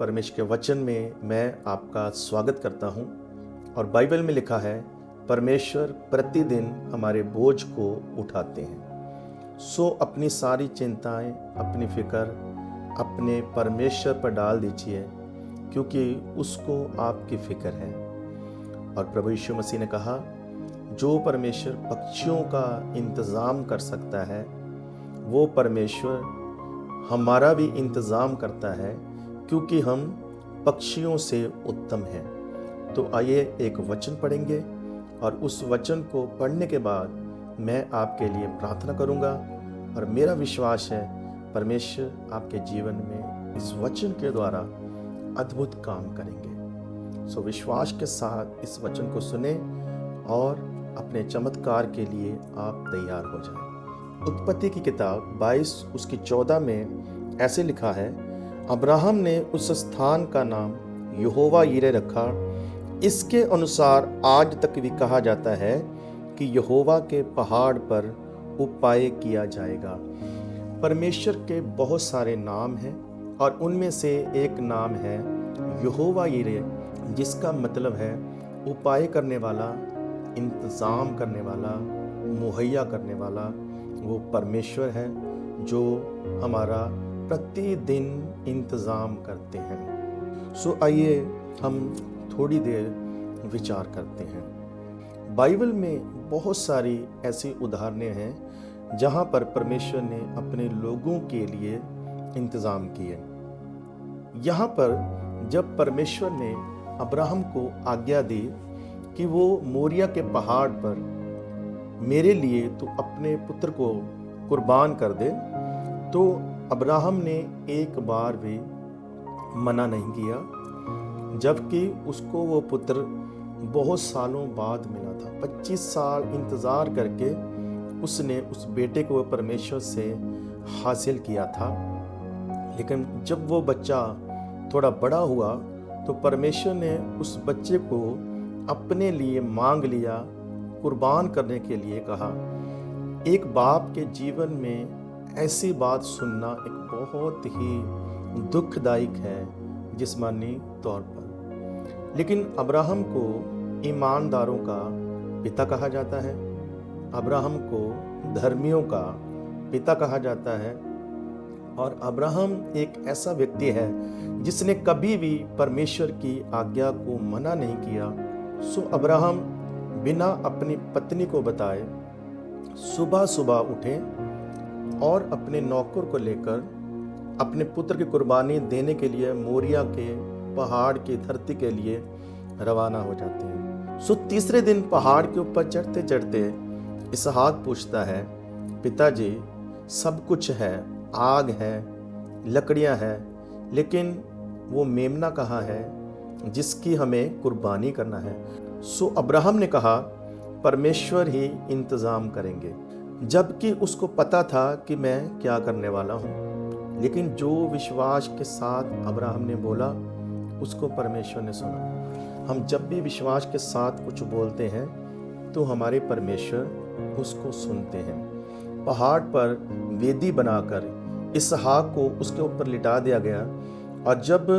परमेश्वर के वचन में मैं आपका स्वागत करता हूं और बाइबल में लिखा है परमेश्वर प्रतिदिन हमारे बोझ को उठाते हैं। सो अपनी सारी चिंताएं, अपनी फिक्र अपने परमेश्वर पर डाल दीजिए क्योंकि उसको आपकी फिक्र है। और प्रभु यीशु मसीह ने कहा, जो परमेश्वर पक्षियों का इंतज़ाम कर सकता है वो परमेश्वर हमारा भी इंतज़ाम करता है क्योंकि हम पक्षियों से उत्तम हैं। तो आइए एक वचन पढ़ेंगे और उस वचन को पढ़ने के बाद मैं आपके लिए प्रार्थना करूंगा और मेरा विश्वास है परमेश्वर आपके जीवन में इस वचन के द्वारा अद्भुत काम करेंगे। सो विश्वास के साथ इस वचन को सुने और अपने चमत्कार के लिए आप तैयार हो जाएं। उत्पत्ति की किताब 22 उसकी 14 में ऐसे लिखा है, अब्राहम ने उस स्थान का नाम यहोवा यीरे रखा। इसके अनुसार आज तक भी कहा जाता है कि यहोवा के पहाड़ पर उपाय किया जाएगा। परमेश्वर के बहुत सारे नाम हैं और उनमें से एक नाम है यहोवा यीरे, जिसका मतलब है उपाय करने वाला, इंतज़ाम करने वाला, मुहैया करने वाला। वो परमेश्वर है जो हमारा प्रतिदिन इंतज़ाम करते हैं। सो आइए हम थोड़ी देर विचार करते हैं। बाइबल में बहुत सारी ऐसी उदाहरणें हैं जहाँ पर परमेश्वर ने अपने लोगों के लिए इंतज़ाम किए। यहाँ पर जब परमेश्वर ने अब्राहम को आज्ञा दी कि वो मोरिया के पहाड़ पर मेरे लिए तो अपने पुत्र को कुर्बान कर दे, तो अब्राहम ने एक बार भी मना नहीं किया, जबकि उसको वो पुत्र बहुत सालों बाद मिला था। 25 साल इंतज़ार करके उसने उस बेटे को परमेश्वर से हासिल किया था। लेकिन जब वो बच्चा थोड़ा बड़ा हुआ तो परमेश्वर ने उस बच्चे को अपने लिए मांग लिया, कुर्बान करने के लिए कहा। एक बाप के जीवन में ऐसी बात सुनना एक बहुत ही दुखदायक है जिस्मानी तौर पर। लेकिन अब्राहम को ईमानदारों का पिता कहा जाता है, अब्राहम को धर्मियों का पिता कहा जाता है और अब्राहम एक ऐसा व्यक्ति है जिसने कभी भी परमेश्वर की आज्ञा को मना नहीं किया। सो अब्राहम बिना अपनी पत्नी को बताए सुबह सुबह उठे और अपने नौकर को लेकर अपने पुत्र की कुर्बानी देने के लिए मोरिया के पहाड़ की धरती के लिए रवाना हो जाते हैं। सो तीसरे दिन पहाड़ के ऊपर चढ़ते चढ़ते इसहाक पूछता है, पिताजी सब कुछ है, आग है, लकड़ियां हैं, लेकिन वो मेमना कहाँ है जिसकी हमें कुर्बानी करना है। सो अब्राहम ने कहा, परमेश्वर ही इंतज़ाम करेंगे, जबकि उसको पता था कि मैं क्या करने वाला हूँ। लेकिन जो विश्वास के साथ अब्राहम ने बोला उसको परमेश्वर ने सुना। हम जब भी विश्वास के साथ कुछ बोलते हैं तो हमारे परमेश्वर उसको सुनते हैं। पहाड़ पर वेदी बनाकर इसहाक को उसके ऊपर लिटा दिया गया और जब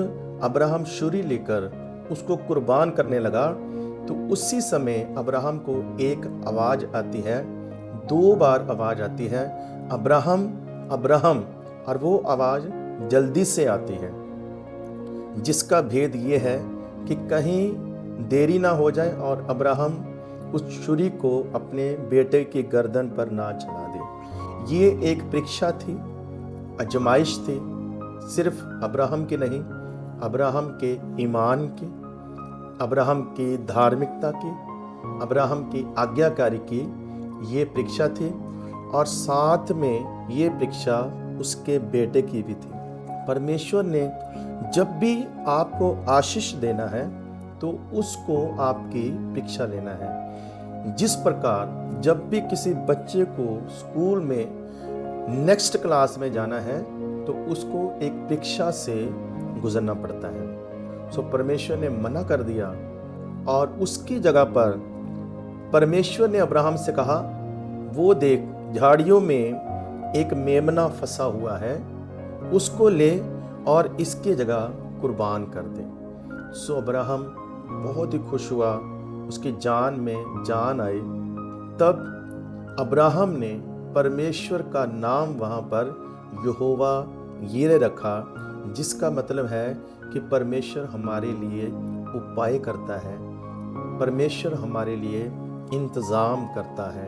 अब्राहम छुरी लेकर उसको कुर्बान करने लगा तो उसी समय अब्राहम को एक आवाज आती है, 2 बार आवाज आती है, अब्राहम अब्राहम, और वो आवाज जल्दी से आती है, जिसका भेद ये है कि कहीं देरी ना हो जाए और अब्राहम उस छुरी को अपने बेटे की गर्दन पर ना चला दे। ये एक परीक्षा थी, आजमाइश थी, सिर्फ अब्राहम की नहीं, अब्राहम के ईमान की, अब्राहम की धार्मिकता की, अब्राहम की आज्ञाकारी की ये परीक्षा थी और साथ में ये परीक्षा उसके बेटे की भी थी। परमेश्वर ने जब भी आपको आशीष देना है तो उसको आपकी परीक्षा लेना है। जिस प्रकार जब भी किसी बच्चे को स्कूल में नेक्स्ट क्लास में जाना है तो उसको एक परीक्षा से गुजरना पड़ता है। सो परमेश्वर ने मना कर दिया और उसकी जगह पर परमेश्वर ने अब्राहम से कहा, वो देख झाड़ियों में एक मेमना फंसा हुआ है, उसको ले और इसकी जगह कुर्बान कर दें। सो अब्राहम बहुत ही खुश हुआ, उसकी जान में जान आई। तब अब्राहम ने परमेश्वर का नाम वहाँ पर यहोवा यीरे रखा, जिसका मतलब है कि परमेश्वर हमारे लिए उपाय करता है, परमेश्वर हमारे लिए इंतज़ाम करता है,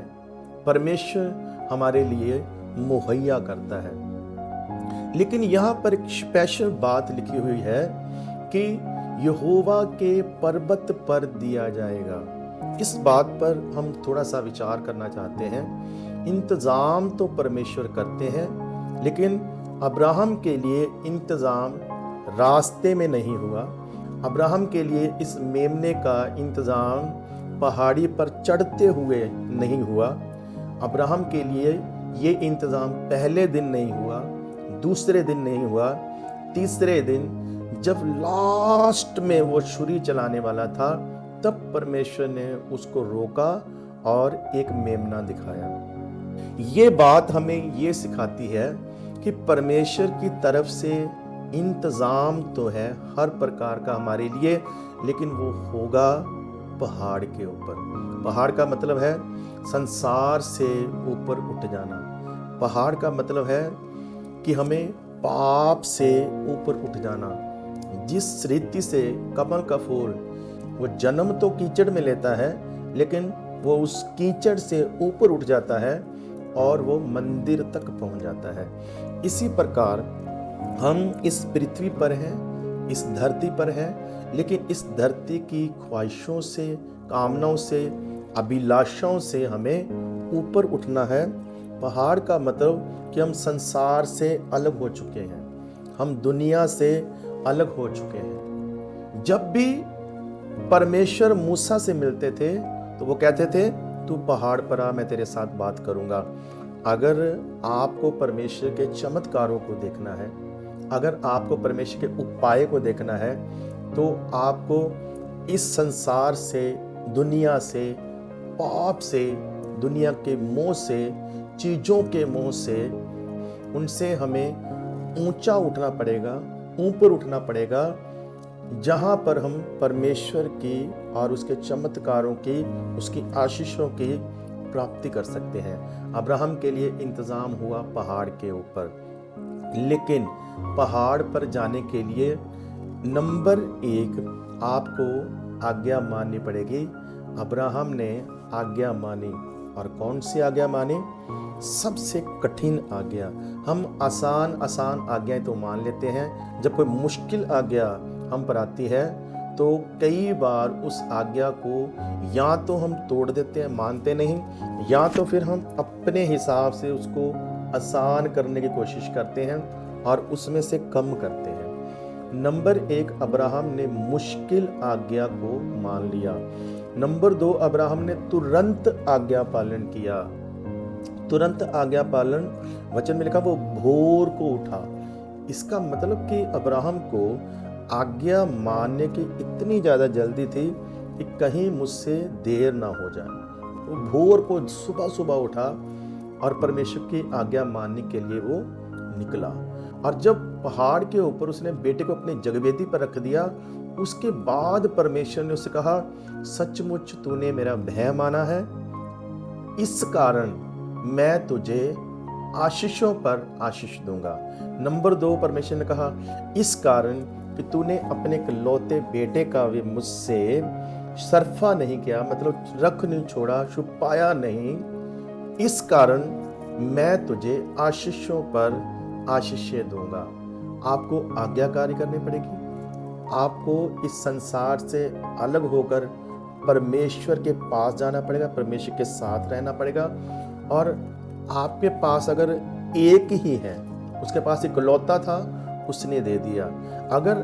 परमेश्वर हमारे लिए मुहैया करता है। लेकिन यहाँ पर एक स्पेशल बात लिखी हुई है कि यहोवा के पर्वत पर दिया जाएगा। इस बात पर हम थोड़ा सा विचार करना चाहते हैं। इंतज़ाम तो परमेश्वर करते हैं, लेकिन अब्राहम के लिए इंतज़ाम रास्ते में नहीं हुआ। अब्राहम के लिए इस मेमने का इंतज़ाम पहाड़ी पर चढ़ते हुए नहीं हुआ। अब्राहम के लिए ये इंतज़ाम पहले दिन नहीं हुआ, दूसरे दिन नहीं हुआ, तीसरे दिन जब लास्ट में वो छुरी चलाने वाला था, तब परमेश्वर ने उसको रोका और एक मेमना दिखाया। ये बात हमें ये सिखाती है कि परमेश्वर की तरफ से इंतज़ाम तो है हर प्रकार का हमारे लिए, लेकिन वो होगा पहाड़ के ऊपर। पहाड़ का मतलब है संसार से ऊपर उठ जाना। पहाड़ का मतलब है कि हमें पाप से ऊपर उठ जाना। जिस रीति से कमल का फूल वो जन्म तो कीचड़ में लेता है, लेकिन वो उस कीचड़ से ऊपर उठ जाता है और वो मंदिर तक पहुंच जाता है। इसी प्रकार हम इस पृथ्वी पर हैं, इस धरती पर हैं, लेकिन इस धरती की ख्वाहिशों से, कामनाओं से, अभिलाषाओं से हमें ऊपर उठना है। पहाड़ का मतलब कि हम संसार से अलग हो चुके हैं, हम दुनिया से अलग हो चुके हैं। जब भी परमेश्वर मूसा से मिलते थे तो वो कहते थे, तू पहाड़ पर आ, मैं तेरे साथ बात करूंगा। अगर आपको परमेश्वर के चमत्कारों को देखना है, अगर आपको परमेश्वर के उपाय को देखना है, तो आपको इस संसार से, दुनिया से, पाप से, दुनिया के मोह से, चीज़ों के मोह से, उनसे हमें ऊंचा उठना पड़ेगा, ऊपर उठना पड़ेगा, जहाँ पर हम परमेश्वर की और उसके चमत्कारों की, उसकी आशीषों की प्राप्ति कर सकते हैं। अब्राहम के लिए इंतज़ाम हुआ पहाड़ के ऊपर, लेकिन पहाड़ पर जाने के लिए नंबर 1 आपको आज्ञा माननी पड़ेगी। अब्राहम ने आज्ञा मानी, और कौन सी आज्ञा मानी? सबसे कठिन आज्ञा। हम आसान आज्ञाएं तो मान लेते हैं, जब कोई मुश्किल आज्ञा हम पर आती है तो कई बार उस आज्ञा को या तो हम तोड़ देते हैं, मानते नहीं, या तो फिर हम अपने हिसाब से उसको आसान करने की कोशिश करते हैं और उसमें से कम करते हैं। नंबर 1 अब्राहम ने मुश्किल आज्ञा को मान लिया। नंबर 2 अब्राहम ने तुरंत आज्ञा पालन किया। तुरंत आज्ञा पालन, वचन में लिखा वो भोर को उठा। इसका मतलब कि अब्राहम को आज्ञा मानने की इतनी ज़्यादा जल्दी थी कि कहीं मुझसे देर ना हो जाए। वो भोर को सुबह सुबह उठा और परमेश्वर की आज्ञा मानने के लिए वो निकला। और जब पहाड़ के ऊपर उसने बेटे को अपनी जगवेदी पर रख दिया, उसके बाद परमेश्वर ने उससे कहा, सचमुच तूने मेरा भय माना है, इस कारण मैं तुझे आशीषों पर आशीष दूंगा। नंबर 2 परमेश्वर ने कहा, इस कारण कि तूने अपने इकलौते बेटे का भी मुझसे सरफा नहीं किया, मतलब रख नहीं छोड़ा, छुपाया नहीं, इस कारण मैं तुझे आशीषों पर आशीषें दूंगा। आपको आज्ञाकारी करनी पड़ेगी। आपको इस संसार से अलग होकर परमेश्वर के पास जाना पड़ेगा, परमेश्वर के साथ रहना पड़ेगा। और आपके पास अगर एक ही है, उसके पास इकलौता था, उसने दे दिया। अगर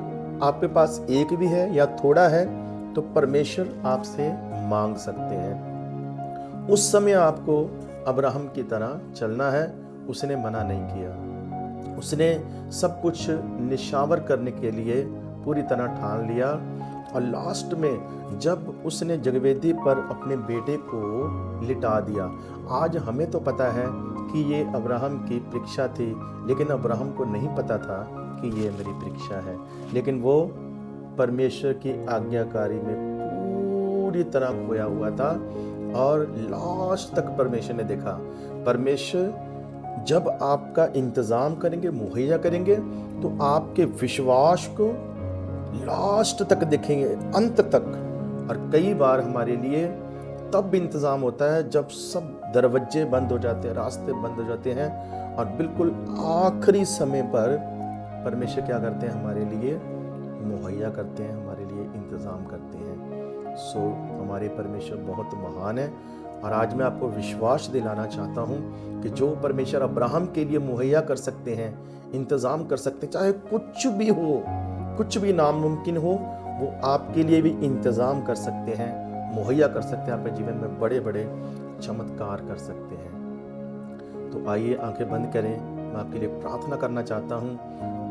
आपके पास एक भी है या थोड़ा है, तो परमेश्वर आपसे मांग सकते हैं। उस समय आपको अब्राहम की तरह चलना है। उसने मना नहीं किया, उसने सब कुछ निशावर करने के लिए पूरी तरह ठान लिया। और लास्ट में जब उसने जगवेदी पर अपने बेटे को लिटा दिया, आज हमें तो पता है कि ये अब्राहम की परीक्षा थी, लेकिन अब्राहम को नहीं पता था कि ये मेरी परीक्षा है, लेकिन वो परमेश्वर की आज्ञाकारी में पूरी तरह खोया हुआ था और लास्ट तक परमेश्वर ने देखा। परमेश्वर जब आपका इंतजाम करेंगे, मुहैया करेंगे, तो आपके विश्वास को लास्ट तक देखेंगे, अंत तक। और कई बार हमारे लिए तब इंतजाम होता है जब सब दरवाजे बंद हो जाते हैं, रास्ते बंद हो जाते हैं, और बिल्कुल आखिरी समय पर परमेश्वर क्या करते हैं, हमारे लिए मुहैया करते हैं, हमारे लिए इंतज़ाम करते हैं। सो हमारे परमेश्वर बहुत महान है। और आज मैं आपको विश्वास दिलाना चाहता हूँ कि जो परमेश्वर अब्राहम के लिए मुहैया कर सकते हैं, इंतज़ाम कर सकते हैं, चाहे कुछ भी हो, कुछ भी नामुमकिन हो, वो आपके लिए भी इंतज़ाम कर सकते हैं, मुहैया कर सकते हैं, आपके जीवन में बड़े बड़े चमत्कार कर सकते हैं। तो आइए आंखें बंद करें, मैं आपके लिए प्रार्थना करना चाहता हूँ,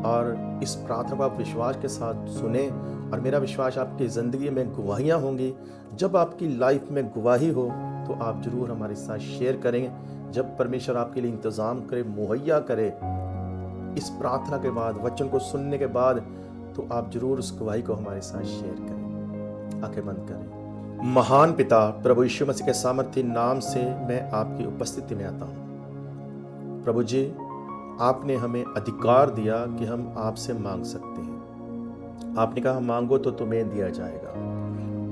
और इस प्रार्थना को आप विश्वास के साथ सुने। और मेरा विश्वास आपकी ज़िंदगी में गवाहियाँ होंगी। जब आपकी लाइफ में गवाही हो तो आप ज़रूर हमारे साथ शेयर करें। जब परमेश्वर आपके लिए इंतज़ाम करे, मुहैया करे, इस प्रार्थना के बाद, वचन को सुनने के बाद, तो आप ज़रूर उस गवाही को हमारे साथ शेयर करें। आंखें बंद करें। महान पिता, प्रभु यीशु मसीह के सामर्थ्य नाम से मैं आपकी उपस्थिति में आता हूँ। प्रभु जी, आपने हमें अधिकार दिया कि हम आपसे मांग सकते हैं। आपने कहा मांगो तो तुम्हें दिया जाएगा,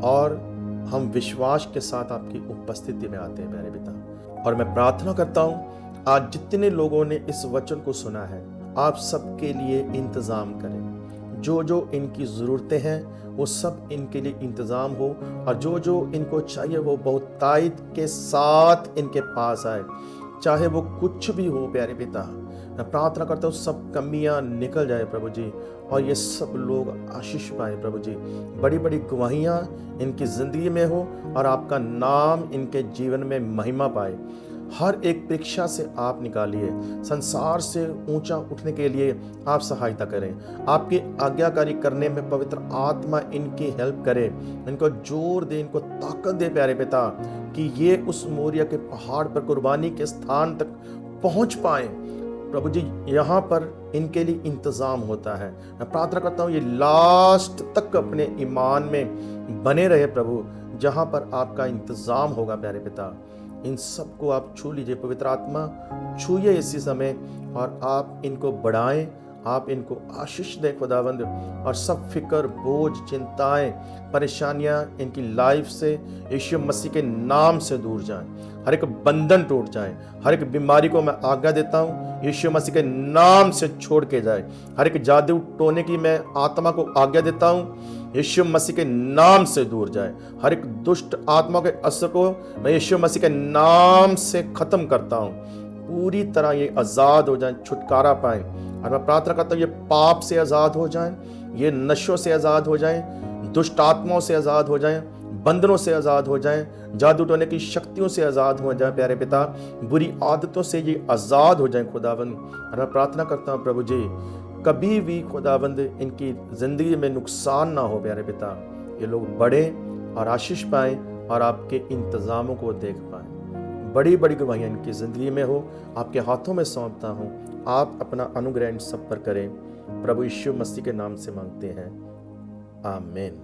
और हम विश्वास के साथ आपकी उपस्थिति में आते हैं प्यारे पिता। और मैं प्रार्थना करता हूँ आज जितने लोगों ने इस वचन को सुना है, आप सबके लिए इंतज़ाम करें। जो जो इनकी ज़रूरतें हैं वो सब इनके लिए इंतज़ाम हो, और जो जो इनको चाहिए वो बहुत तायद के साथ इनके पास आए, चाहे वो कुछ भी हो प्यारे पिता। मैं प्रार्थना करता हूँ सब कमियां निकल जाए प्रभु जी, और ये सब लोग आशीष पाए प्रभु जी। बड़ी बड़ी गवाहियाँ इनकी ज़िंदगी में हो, और आपका नाम इनके जीवन में महिमा पाए। हर एक परीक्षा से आप निकालिए, संसार से ऊंचा उठने के लिए आप सहायता करें। आपकी आज्ञाकारी करने में पवित्र आत्मा इनकी हेल्प करे, इनको जोर दे, इनको ताकत दे प्यारे पिता, कि ये उस मोरिया के पहाड़ पर, कुर्बानी के स्थान तक पहुंच पाए। प्रभु जी, यहाँ पर इनके लिए इंतज़ाम होता है। मैं प्रार्थना करता हूँ ये लास्ट तक अपने ईमान में बने रहे प्रभु, जहाँ पर आपका इंतज़ाम होगा प्यारे पिता। इन सबको आप छू लीजिए, पवित्र आत्मा छूइए इसी समय, और आप इनको बढ़ाएं, आप इनको आशीष दें खुदावंद। और सब फिक्र, बोझ, चिंताएं, परेशानियां इनकी लाइफ से यीशु मसीह के नाम से दूर जाएं। हर एक बंधन टूट जाए, हर एक बीमारी को मैं आज्ञा देता हूँ यीशु मसीह के नाम से छोड़ के जाए। हर एक जादू टोने की मैं आत्मा को आज्ञा देता हूँ, यीशु मसीह के नाम से दूर जाए। हर एक दुष्ट आत्मा के असर को मैं यीशु मसीह के नाम से खत्म करता हूँ। पूरी तरह ये आज़ाद हो जाएं, छुटकारा पाएं। और मैं प्रार्थना करता हूँ ये पाप से आज़ाद हो जाएं, ये नशों से आज़ाद हो जाएं, दुष्ट आत्माओं से आज़ाद हो जाएं, बंधनों से आज़ाद हो जाएं, जादू टोने की शक्तियों से आज़ाद हो जाएं प्यारे पिता, बुरी आदतों से ये आज़ाद हो जाएं खुदावंद। और मैं प्रार्थना करता हूँ प्रभु जी, कभी भी खुदावंद इनकी ज़िंदगी में नुकसान ना हो प्यारे पिता। ये लोग बढ़े और आशीष पाएं, और आपके इंतज़ामों को देख पाएं। बड़ी बड़ी गवाहियाँ इनकी ज़िंदगी में हो, आपके हाथों में सौंपता हूँ। आप अपना अनुग्रह इन सब पर करें। प्रभु यीशु मसीह के नाम से मांगते हैं, आमीन।